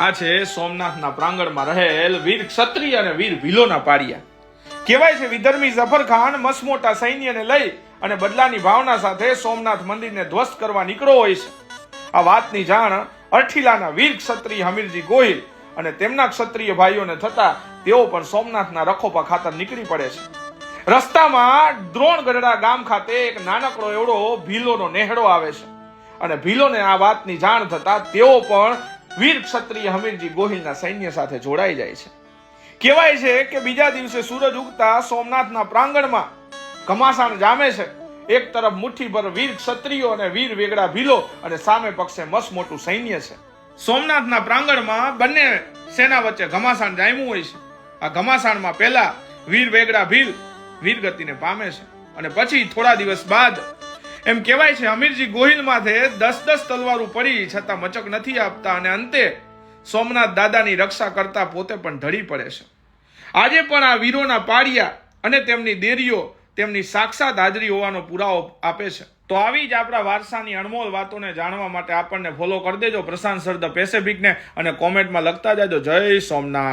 આ છે સોમનાથના પ્રાંગણમાં રહેલ વીર ક્ષત્રિય અને વીર ભીલોના પાડિયા. કહેવાય છે વિધર્મી ઝફર ખાન મસમોટા સૈન્યને લઈ અને બદલાની ભાવના સાથે સોમનાથ મંદિરને ધ્વસ્ત કરવા નીકળ્યો હોય છે. આ વાતની જાણ અરઠીલાના વીર ક્ષત્રિય હમીરજી ગોહિલ અને તેમના ક્ષત્રિય ભાઈઓને થતા તેઓ પણ સોમનાથના રખોપા ખાતર નીકળી પડે છે. રસ્તામાં દ્રોણગઢડા ગામ ખાતે એક નાનકડો એવડો ભીલોનો નેહડો આવે છે અને ભીલોને આ વાતની જાણ થતા તેઓ પણ વીર ક્ષત્રિય હમીરજી ગોહિલના સૈન્ય સાથે જોડાઈ જાય છે. કહેવાય છે કે બીજા દિવસે સૂરજ ઉગતા સોમનાથના પ્રાંગણમાં ઘમાસાણ જામે છે. એક તરફ મુઠ્ઠીભર વીર ક્ષત્રિયો અને વીર વેગડા ભીલો અને સામે પક્ષે મસ મોટું સૈન્ય છે. સોમનાથના પ્રાંગણમાં બંને સેના વચ્ચે ઘમાસાણ જામ્યું હોય છે. આ ઘમાસાણમાં પહેલા વીર વેગડા ભીલ વીરગતિને પામે છે અને પછી થોડા દિવસ બાદ એમ કહેવાય છે હમીરજી ગોહિલ માથે 10 તલવારો પડી છતાં મચક નથી આપતા અને અંતે સોમનાથ દાદાની રક્ષા કરતા પોતે પણ ઢળી પડે છે. આજે પણ આ વીરોના પાડિયા અને તેમની દેરીઓ તેમની સાક્ષાત હાજરી હોવાનો પુરાવો આપે છે. તો આવી જ આપણા વારસાની અણમોલ વાતોને જાણવા માટે આપણને ફોલો કરી દેજો પ્રશાંત સર ધ પેસિફિકને અને કોમેન્ટમાં લખતા જાજો જય સોમનાથ.